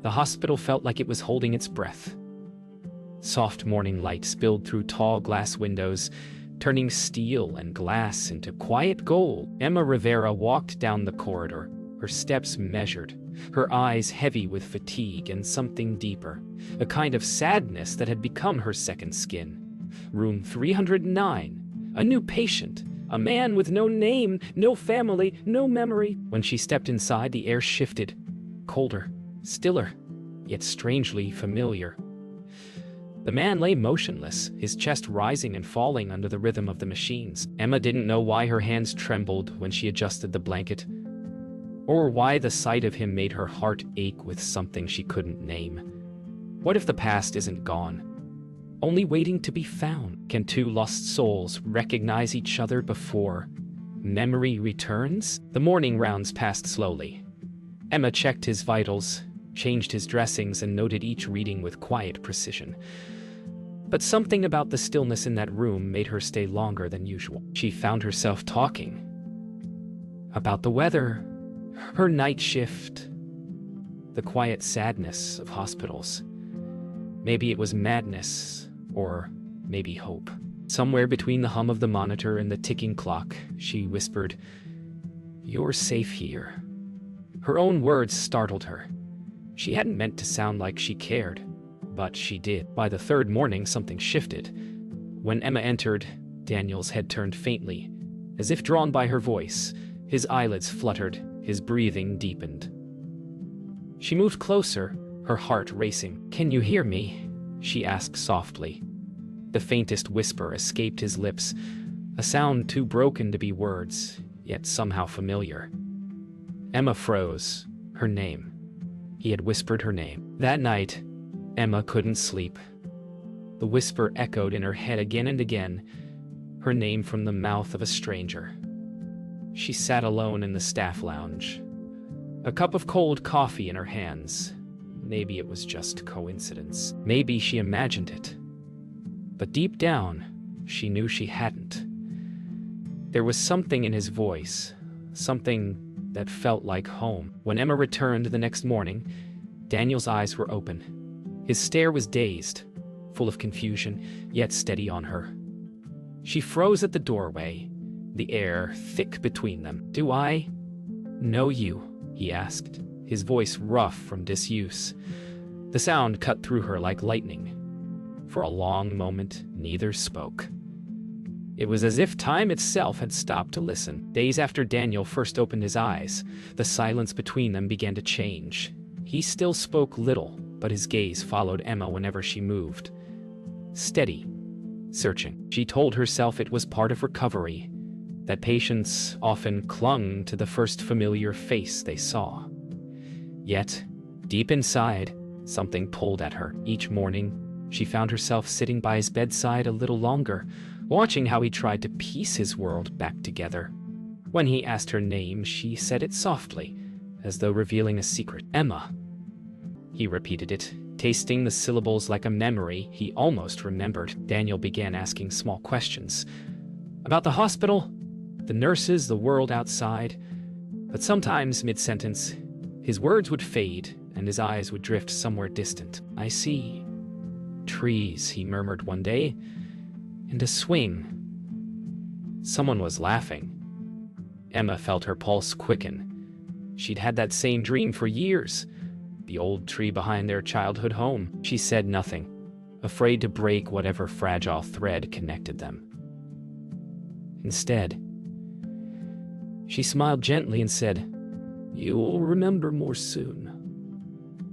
The hospital felt like it was holding its breath. Soft morning light spilled through tall glass windows, turning steel and glass into quiet gold. Emma Rivera walked down the corridor, her steps measured, her eyes heavy with fatigue and something deeper, a kind of sadness that had become her second skin. Room 309, a new patient, a man with no name, no family, no memory. When she stepped inside, the air shifted, colder, stiller, yet strangely familiar. The man lay motionless, his chest rising and falling under the rhythm of the machines. Emma didn't know why her hands trembled when she adjusted the blanket, or why the sight of him made her heart ache with something she couldn't name. What if the past isn't gone, only waiting to be found? Can two lost souls recognize each other before memory returns? The morning rounds passed slowly. Emma checked his vitals, changed his dressings, and noted each reading with quiet precision. But something about the stillness in that room made her stay longer than usual. She found herself talking about the weather, her night shift, the quiet sadness of hospitals. Maybe it was madness, or maybe hope. Somewhere between the hum of the monitor and the ticking clock, she whispered, "You're safe here." Her own words startled her. She hadn't meant to sound like she cared, but she did. By the third morning, something shifted. When Emma entered, Daniel's head turned faintly, as if drawn by her voice. His eyelids fluttered, his breathing deepened. She moved closer, her heart racing. "Can you hear me?" she asked softly. The faintest whisper escaped his lips, a sound too broken to be words, yet somehow familiar. Emma froze. Her name. He had whispered her name. That night, Emma couldn't sleep. The whisper echoed in her head again and again, her name from the mouth of a stranger. She sat alone in the staff lounge, a cup of cold coffee in her hands. Maybe it was just coincidence. Maybe she imagined it. But deep down, she knew she hadn't. There was something in his voice, something that felt like home. When Emma returned the next morning, Daniel's eyes were open. His stare was dazed, full of confusion, yet steady on her. She froze at the doorway, the air thick between them. "Do I know you?" he asked, his voice rough from disuse. The sound cut through her like lightning. For a long moment, neither spoke. It was as if time itself had stopped to listen. Days after Daniel first opened his eyes, the silence between them began to change. He still spoke little, but his gaze followed Emma whenever she moved. Steady, searching. She told herself it was part of recovery, that patients often clung to the first familiar face they saw. Yet, deep inside, something pulled at her. Each morning, she found herself sitting by his bedside a little longer, watching how he tried to piece his world back together. When he asked her name, she said it softly, as though revealing a secret. "Emma." He repeated it, tasting the syllables like a memory he almost remembered. Daniel began asking small questions. About the hospital, the nurses, the world outside. But sometimes, mid-sentence, his words would fade and his eyes would drift somewhere distant. "I see trees," he murmured one day, "and a swing." Someone was laughing. Emma felt her pulse quicken. She'd had that same dream for years. The old tree behind their childhood home. She said nothing, afraid to break whatever fragile thread connected them. Instead, she smiled gently and said, "You'll remember more soon."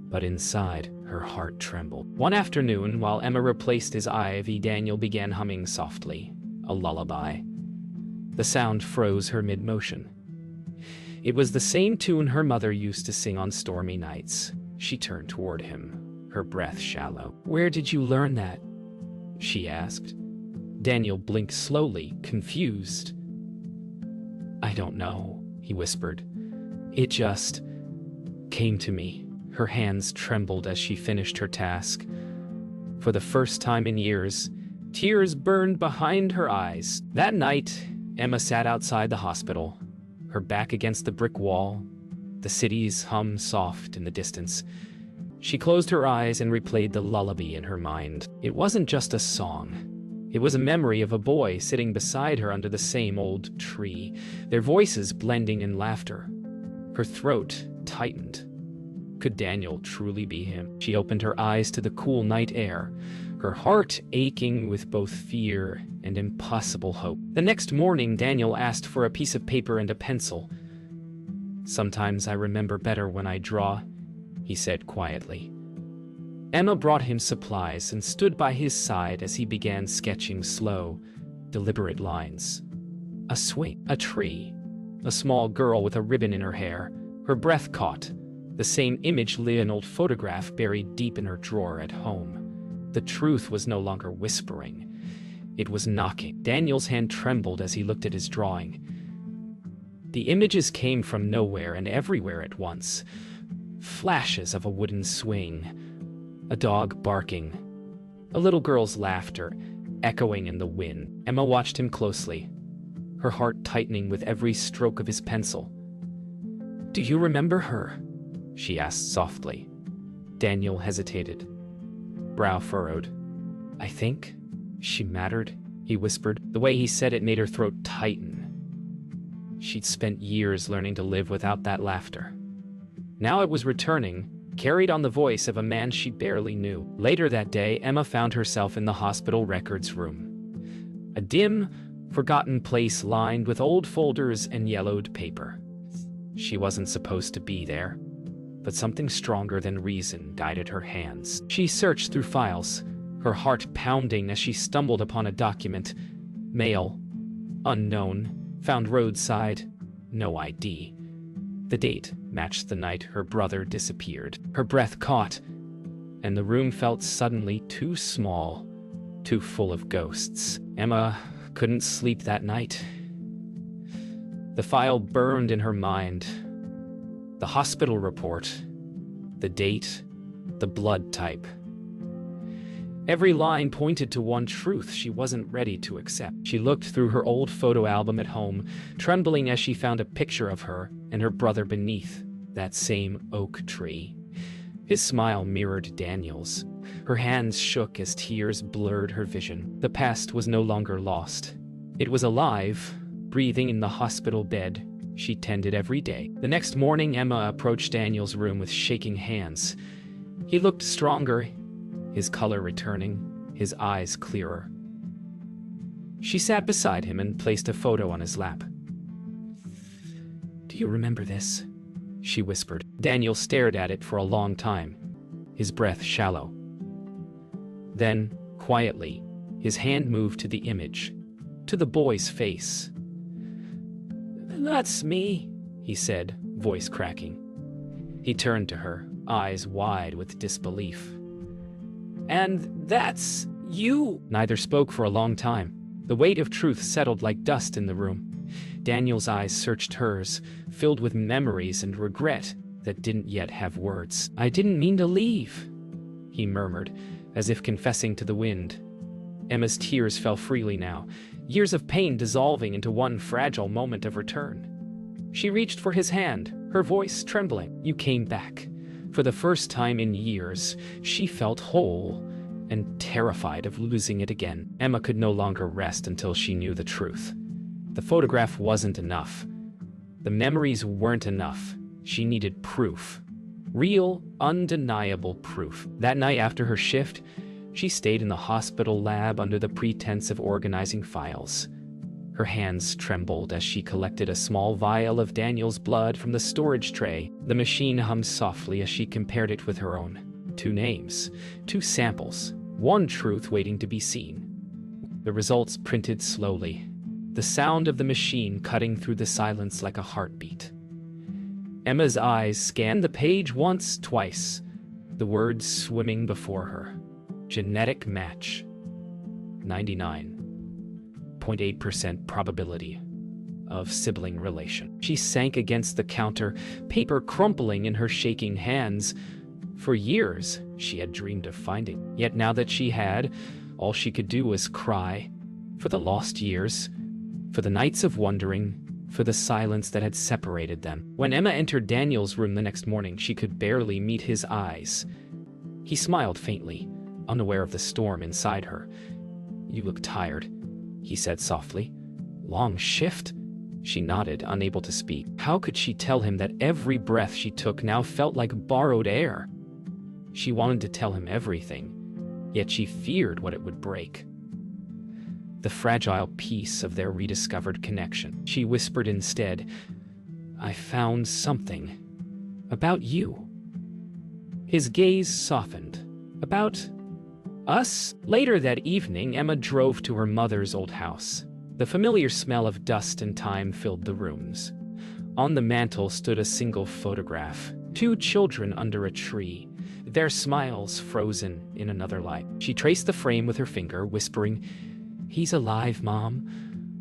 But inside, her heart trembled. One afternoon, while Emma replaced his IV, Daniel began humming softly, a lullaby. The sound froze her mid-motion. It was the same tune her mother used to sing on stormy nights. She turned toward him, her breath shallow. "Where did you learn that?" she asked. Daniel blinked slowly, confused. "I don't know," he whispered. "It just came to me." Her hands trembled as she finished her task. For the first time in years, tears burned behind her eyes. That night, Emma sat outside the hospital, her back against the brick wall, the city's hum soft in the distance. She closed her eyes and replayed the lullaby in her mind. It wasn't just a song. It was a memory of a boy sitting beside her under the same old tree, their voices blending in laughter. Her throat tightened. Could Daniel truly be him? She opened her eyes to the cool night air, her heart aching with both fear and impossible hope. The next morning, Daniel asked for a piece of paper and a pencil. "Sometimes I remember better when I draw," he said quietly. Emma brought him supplies and stood by his side as he began sketching slow, deliberate lines. A swing, a tree, a small girl with a ribbon in her hair, her breath caught, the same image lay an old photograph buried deep in her drawer at home. The truth was no longer whispering. It was knocking. Daniel's hand trembled as he looked at his drawing. The images came from nowhere and everywhere at once. Flashes of a wooden swing, a dog barking, a little girl's laughter echoing in the wind. Emma watched him closely, her heart tightening with every stroke of his pencil. "Do you remember her?" she asked softly. Daniel hesitated, brow furrowed. "I think she mattered," he whispered. The way he said it made her throat tighten. She'd spent years learning to live without that laughter. Now it was returning, carried on the voice of a man she barely knew. Later that day, Emma found herself in the hospital records room. A dim, forgotten place lined with old folders and yellowed paper. She wasn't supposed to be there, but something stronger than reason guided her hands. She searched through files, her heart pounding as she stumbled upon a document. Mail, unknown, found roadside, no ID. The date matched the night her brother disappeared. Her breath caught, and the room felt suddenly too small, too full of ghosts. Emma couldn't sleep that night. The file burned in her mind. The hospital report, the date, the blood type. Every line pointed to one truth she wasn't ready to accept. She looked through her old photo album at home, trembling as she found a picture of her and her brother beneath that same oak tree. His smile mirrored Daniel's. Her hands shook as tears blurred her vision. The past was no longer lost. It was alive, breathing in the hospital bed she tended every day. The next morning, Emma approached Daniel's room with shaking hands. He looked stronger, his color returning, his eyes clearer. She sat beside him and placed a photo on his lap. "Do you remember this?" she whispered. Daniel stared at it for a long time, his breath shallow. Then, quietly, his hand moved to the image, to the boy's face. "That's me," he said, voice cracking. He turned to her, eyes wide with disbelief. "And that's you?" Neither spoke for a long time. The weight of truth settled like dust in the room. Daniel's eyes searched hers, filled with memories and regret that didn't yet have words. "I didn't mean to leave," he murmured, as if confessing to the wind. Emma's tears fell freely now, years of pain dissolving into one fragile moment of return. She reached for his hand, her voice trembling. "You came back." For the first time in years, she felt whole and terrified of losing it again. Emma could no longer rest until she knew the truth. The photograph wasn't enough. The memories weren't enough. She needed proof. Real, undeniable proof. That night after her shift, she stayed in the hospital lab under the pretense of organizing files. Her hands trembled as she collected a small vial of Daniel's blood from the storage tray. The machine hummed softly as she compared it with her own. 2 names, 2 samples, 1 truth waiting to be seen. The results printed slowly, the sound of the machine cutting through the silence like a heartbeat. Emma's eyes scanned the page once, twice, the words swimming before her. Genetic match. 99.8% probability of sibling relation. She sank against the counter, paper crumpling in her shaking hands. For years, she had dreamed of finding. Yet now that she had, all she could do was cry. For the lost years, for the nights of wondering, for the silence that had separated them. When Emma entered Daniel's room the next morning, she could barely meet his eyes. He smiled faintly, unaware of the storm inside her. "You look tired," he said softly. "Long shift?" She nodded, unable to speak. How could she tell him that every breath she took now felt like borrowed air? She wanted to tell him everything, yet she feared what it would break. The fragile piece of their rediscovered connection. She whispered instead, "I found something. About you." His gaze softened. "About us?" Later that evening, Emma drove to her mother's old house. The familiar smell of dust and time filled the rooms. On the mantel stood a single photograph, two children under a tree, their smiles frozen in another light. She traced the frame with her finger, whispering, "He's alive, Mom."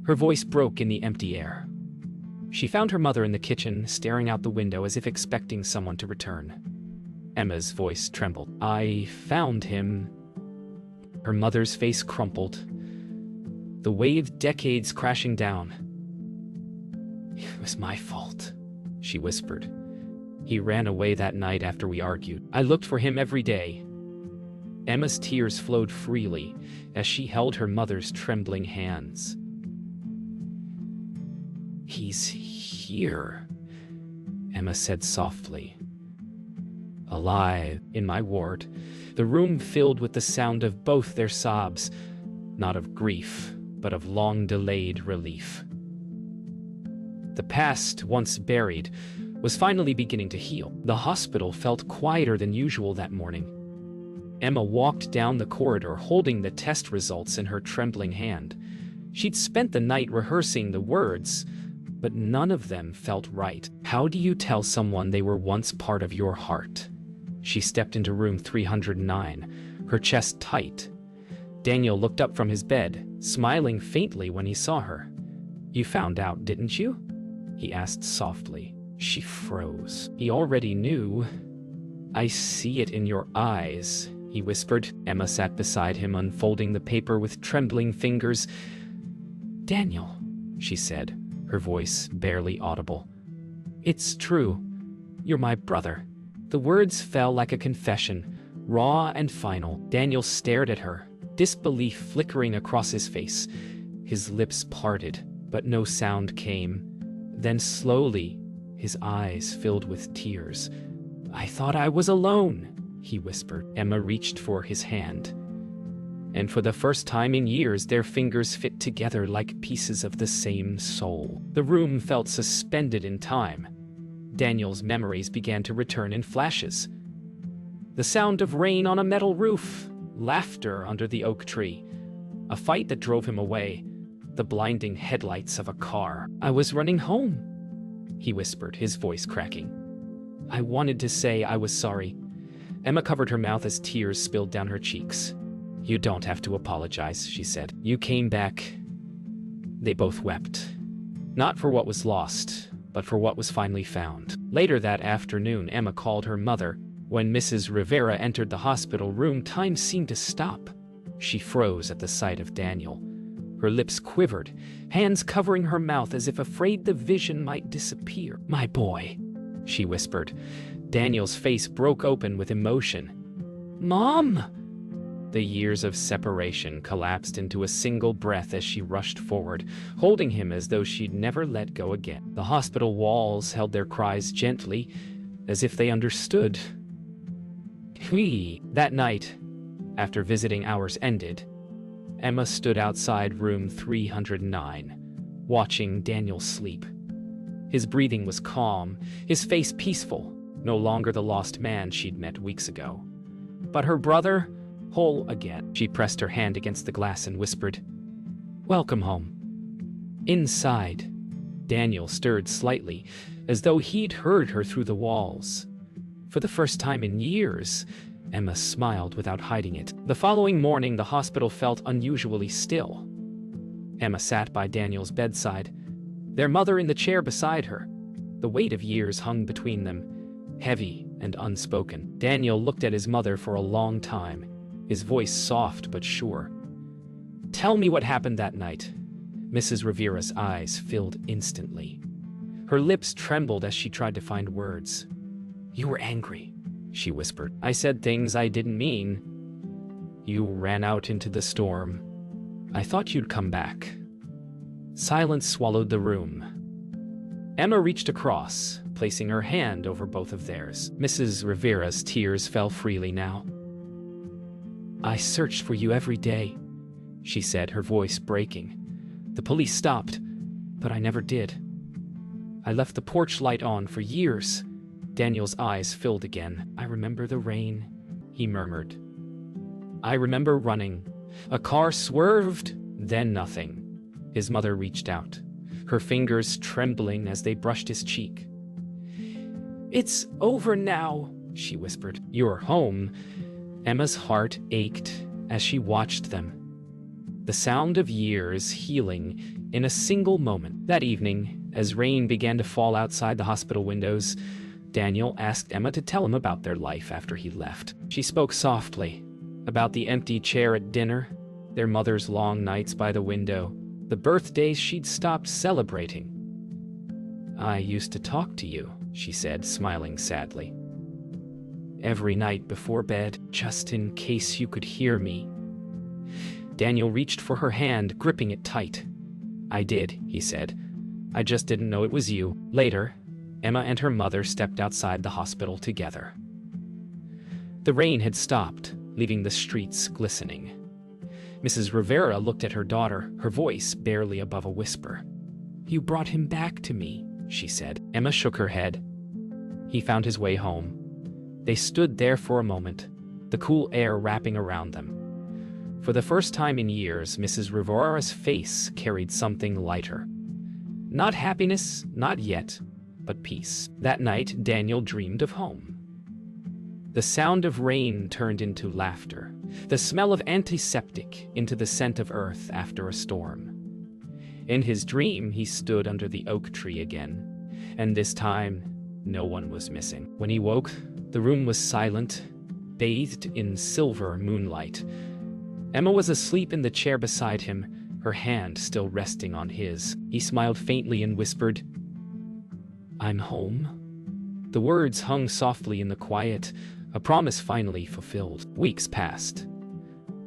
Her voice broke in the empty air. She found her mother in the kitchen, staring out the window as if expecting someone to return. Emma's voice trembled. "I found him." Her mother's face crumpled, the wave decades crashing down. "It was my fault," she whispered. "He ran away that night after we argued. I looked for him every day." Emma's tears flowed freely as she held her mother's trembling hands. "He's here," Emma said softly. "Alive in my ward." The room filled with the sound of both their sobs, not of grief, but of long-delayed relief. The past, once buried, was finally beginning to heal. The hospital felt quieter than usual that morning. Emma walked down the corridor holding the test results in her trembling hand. She'd spent the night rehearsing the words, but none of them felt right. How do you tell someone they were once part of your heart? She stepped into room 309, her chest tight. Daniel looked up from his bed, smiling faintly when he saw her. "You found out, didn't you?" he asked softly. She froze. He already knew. "I see it in your eyes," he whispered. Emma sat beside him, unfolding the paper with trembling fingers. "Daniel," she said, her voice barely audible. "It's true. You're my brother." The words fell like a confession, raw and final. Daniel stared at her, disbelief flickering across his face. His lips parted, but no sound came. Then slowly, his eyes filled with tears. "I thought I was alone," he whispered. Emma reached for his hand, and for the first time in years, their fingers fit together like pieces of the same soul. The room felt suspended in time. Daniel's memories began to return in flashes. The sound of rain on a metal roof, laughter under the oak tree, a fight that drove him away, the blinding headlights of a car. "I was running home," he whispered, his voice cracking. "I wanted to say I was sorry." Emma covered her mouth as tears spilled down her cheeks. "You don't have to apologize," she said. "You came back." They both wept. Not for what was lost, but for what was finally found. Later that afternoon, Emma called her mother. When Mrs. Rivera entered the hospital room, time seemed to stop. She froze at the sight of Daniel. Her lips quivered, hands covering her mouth as if afraid the vision might disappear. "My boy," she whispered. Daniel's face broke open with emotion. "Mom!" The years of separation collapsed into a single breath as she rushed forward, holding him as though she'd never let go again. The hospital walls held their cries gently, as if they understood. That night, after visiting hours ended, Emma stood outside room 309, watching Daniel sleep. His breathing was calm, his face peaceful, no longer the lost man she'd met weeks ago. But her brother, whole again. She pressed her hand against the glass and whispered, "Welcome home." Inside, Daniel stirred slightly, as though he'd heard her through the walls. For the first time in years, Emma smiled without hiding it. The following morning, the hospital felt unusually still. Emma sat by Daniel's bedside, their mother in the chair beside her. The weight of years hung between them, heavy and unspoken. Daniel looked at his mother for a long time, his voice soft but sure. "Tell me what happened that night." Mrs. Rivera's eyes filled instantly. Her lips trembled as she tried to find words. "You were angry," she whispered. I said things I didn't mean. You ran out into the storm. I thought you'd come back. Silence swallowed the room. Emma reached across, placing her hand over both of theirs. Mrs. Rivera's tears fell freely now. I searched for you every day, she said, her voice breaking. The police stopped, but I never did. I left the porch light on for years. Daniel's eyes filled again. I remember the rain, he murmured. I remember running. A car swerved, then nothing. His mother reached out, her fingers trembling as they brushed his cheek. It's over now, she whispered. You're home. Emma's heart ached as she watched them. The sound of years healing in a single moment. That evening, as rain began to fall outside the hospital windows, Daniel asked Emma to tell him about their life after he left. She spoke softly about the empty chair at dinner, their mother's long nights by the window, the birthdays she'd stopped celebrating. I used to talk to you, she said, smiling sadly. Every night before bed, just in case you could hear me. Daniel reached for her hand, gripping it tight. I did, he said. I just didn't know it was you. Later, Emma and her mother stepped outside the hospital together. The rain had stopped, leaving the streets glistening. Mrs. Rivera looked at her daughter, her voice barely above a whisper. You brought him back to me, she said. Emma shook her head. He found his way home. They stood there for a moment, the cool air wrapping around them. For the first time in years, Mrs. Rivera's face carried something lighter. Not happiness, not yet, but peace. That night, Daniel dreamed of home. The sound of rain turned into laughter, the smell of antiseptic into the scent of earth after a storm. In his dream, he stood under the oak tree again, and this time, no one was missing. When he woke, the room was silent, bathed in silver moonlight. Emma was asleep in the chair beside him, her hand still resting on his. He smiled faintly and whispered, I'm home. The words hung softly in the quiet, a promise finally fulfilled. Weeks passed.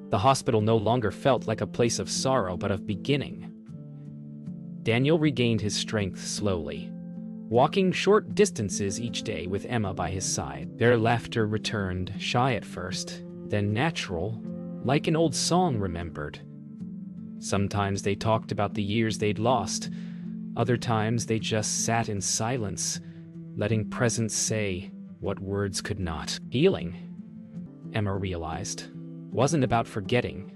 The hospital no longer felt like a place of sorrow, but of beginning. Daniel regained his strength slowly, walking short distances each day with Emma by his side. Their laughter returned, shy at first, then natural, like an old song remembered. Sometimes they talked about the years they'd lost. Other times they just sat in silence, letting presence say what words could not. Healing, Emma realized, wasn't about forgetting.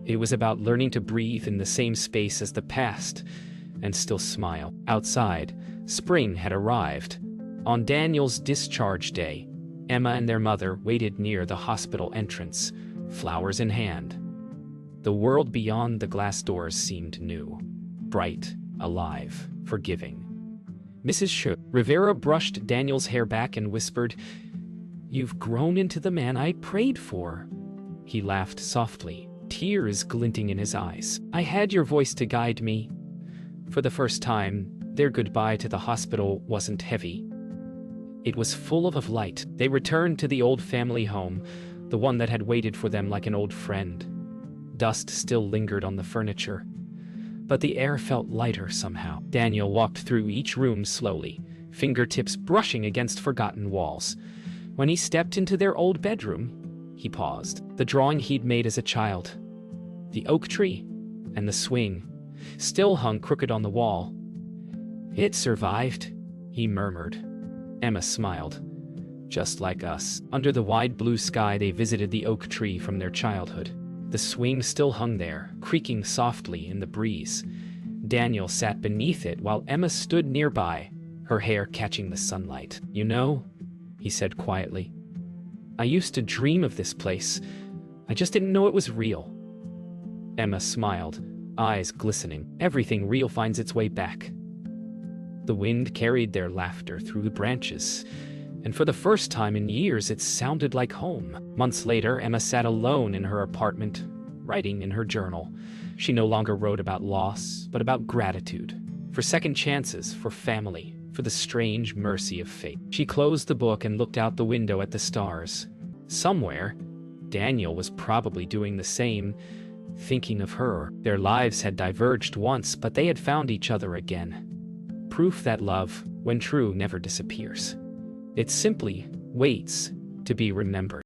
It was about learning to breathe in the same space as the past and still smile. Outside, spring had arrived. On Daniel's discharge day, Emma and their mother waited near the hospital entrance, flowers in hand. The world beyond the glass doors seemed new, bright, alive, forgiving. Mrs. Rivera brushed Daniel's hair back and whispered, You've grown into the man I prayed for. He laughed softly, tears glinting in his eyes. I had your voice to guide me. For the first time, their goodbye to the hospital wasn't heavy. It was full of light. They returned to the old family home, the one that had waited for them like an old friend. Dust still lingered on the furniture, but the air felt lighter somehow. Daniel walked through each room slowly, fingertips brushing against forgotten walls. When he stepped into their old bedroom, he paused. The drawing he'd made as a child, the oak tree, and the swing, still hung crooked on the wall. It survived, he murmured. Emma smiled. Just like us. Under the wide blue sky, they visited the oak tree from their childhood. The swing still hung there, creaking softly in the breeze. Daniel sat beneath it while Emma stood nearby, her hair catching the sunlight. You know, he said quietly, I used to dream of this place. I just didn't know it was real. Emma smiled, eyes glistening. Everything real finds its way back. The wind carried their laughter through the branches, and for the first time in years it sounded like home. Months later, Emma sat alone in her apartment, writing in her journal. She no longer wrote about loss, but about gratitude. For second chances, for family, for the strange mercy of fate. She closed the book and looked out the window at the stars. Somewhere, Daniel was probably doing the same, thinking of her. Their lives had diverged once, but they had found each other again. Proof that love, when true, never disappears. It simply waits to be remembered.